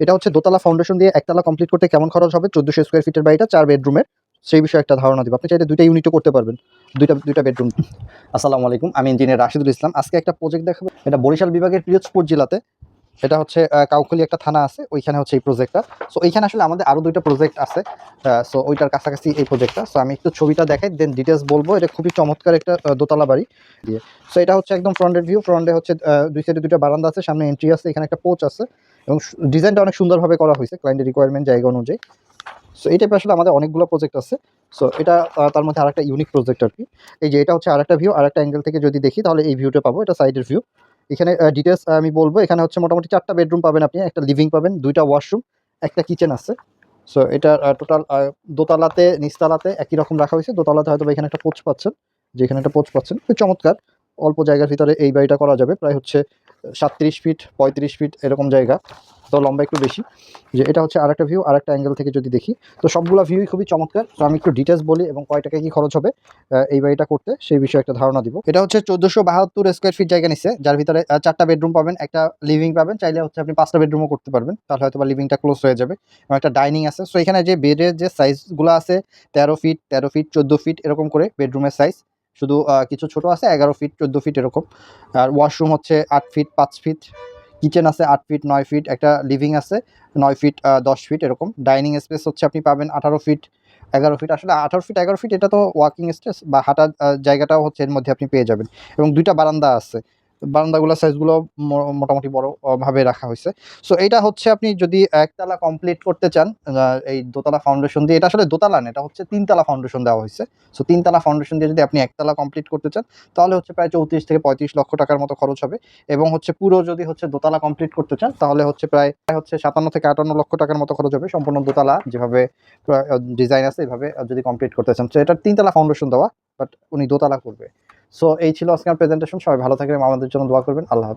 এটা হচ্ছে দোতলা ফাউন্ডেশন দিয়ে একতলা কমপ্লিট করতে কেমন খরচ হবে, 1400 স্কোয়ার ফিটের বাড়িটা 4 বেডরুমের, সেই বিষয়ে একটা ধারণা দিব। আপনি চাইলে 2টা ইউনিটও করতে পারবেন, দুইটা বেডরুম। আসসালামু আলাইকুম, আমি ইঞ্জিনিয়ার রাশিদুল ইসলাম। আজকে একটা প্রজেক্ট দেখাবো, এটা বরিশাল বিভাগের পিরোজপুর জেলাতে। এটা হচ্ছে কাউখালী একটা থানা আছে, ওইখানে হচ্ছে এই প্রজেক্টটা। সো এইখানে আসলে আমাদের আরও 2টা প্রজেক্ট আছে, সো ওইটার কাছাকাছি এই প্রজেক্টটা। সো আমি একটু ছবিটা দেখাই, দেন ডিটেলস বলবো। এটা খুবই চমৎকার একটা দোতলা বাড়ি দিয়ে। সো এটা হচ্ছে একদম ফ্রন্টের ভিউ। ফ্রন্টে হচ্ছে 2 সাইডে 2টা বারান্দা আছে, সামনে এন্ট্রি আছে, এখানে একটা পোচ আছে এবং ডিজাইনটা অনেক সুন্দরভাবে করা হয়েছে ক্লায়েন্টের রিকোয়ারমেন্ট জায়গা অনুযায়ী। সো এই টাইপের আসলে আমাদের অনেকগুলো প্রজেক্ট আছে। সো এটা তার মধ্যে আরেকটা ইউনিক প্রজেক্ট আর কি। এই যে এটা হচ্ছে আরেকটা ভিউ, আরেকটা অ্যাঙ্গেল থেকে যদি দেখি তাহলে এই ভিউটা পাবো। এটা সাইডের ভিউ। এখানে ডিটেলস আমি বলবো। এখানে হচ্ছে মোটামুটি 4টা বেডরুম পাবেন আপনি, একটা লিভিং পাবেন, 2টা ওয়াশরুম, একটা কিচেন আছে। সো এটা টোটাল দোতলাতে নিচতলাতে একই রকম রাখা হয়েছে। দোতলাতে হয়তো এখানে একটা পোচ পাচ্ছেন, যেখানে একটা পোচ পাচ্ছেন, খুব চমৎকার। অল্প জায়গার ভিতরে এই বাড়িটা করা যাবে। প্রায় হচ্ছে 37 ফিট 35 ফিট এরকম জায়গা, তো লম্বা একটু বেশি। যে এটা হচ্ছে আরেকটা ভিউ, আরেকটা অ্যাঙ্গেল থেকে যদি দেখি, তো সবগুলো ভিউই খুবই চমৎকার। তো আমি একটু ডিটেলস বলি এবং কয় টাকা কি খরচ হবে এই বাড়িটা করতে, সেই বিষয়ে একটা ধারণা দিব। এটা হচ্ছে 1472 স্কোয়ার ফিট জায়গা নিচ্ছে, যার ভিতরে 4টা বেডরুম পাবেন, একটা লিভিং পাবেন। চাইলে হচ্ছে আপনি 5টা বেডরুমও করতে পারবেন, তাহলে হয়তো বা লিভিংটা ক্লোজ হয়ে যাবে, এবং একটা ডাইনিং আছে। সো এখানে যে বেডের যে সাইজগুলো আছে, 13 ফিট 13 ফিট 14 ফিট এরকম করে বেডরুমের সাইজ। শুধু কিছু ছোট আছে 11 ফিট 14 ফিট এরকম। আর ওয়াশরুম হচ্ছে 8 ফিট 5 ফিট, কিচেন আছে 8 ফিট 9 ফিট, একটা লিভিং আছে 9 ফিট 10 ফিট এরকম। ডাইনিং স্পেস হচ্ছে আপনি পাবেন 18 ফিট 11 ফিট। আসলে 18 ফিট 11 ফিট এটা তো ওয়াকিং স্পেস বা হাঁটার জায়গাটাও হচ্ছে এর মধ্যে আপনি পেয়ে যাবেন, এবং 2টা বারান্দা আছে। বারান্দাগুলোর সাইজগুলো মোটামুটি বড় ভাবে রাখা হয়েছে। সো এইটা হচ্ছে আপনি যদি একতলা কমপ্লিট করতে চান এই দোতলা ফাউন্ডেশন দিয়ে, এটা আসলে দোতলা না, এটা হচ্ছে 3তলা ফাউন্ডেশন দেওয়া হয়েছে। সো 3তলা ফাউন্ডেশন দিয়ে যদি আপনি একতলা কমপ্লিট করতে চান, তাহলে হচ্ছে প্রায় 34 থেকে 35 লক্ষ টাকার মতো খরচ হবে। এবং হচ্ছে পুরো যদি হচ্ছে দোতলা কমপ্লিট করতে চান, তাহলে হচ্ছে প্রায় হচ্ছে 57 থেকে 58 লক্ষ টাকার মতো খরচ হবে সম্পূর্ণ দোতলা যেভাবে ডিজাইন আছে এভাবে যদি কমপ্লিট করতে চান। তো এটার 3তলা ফাউন্ডেশন দেওয়া, বাট উনি দোতলা করবে। সো এই ছিল আজকের প্রেজেন্টেশন। সবাই ভালো থাকবেন, আমাদের জন্য দোয়া করবেন। আল্লাহ হাফেজ।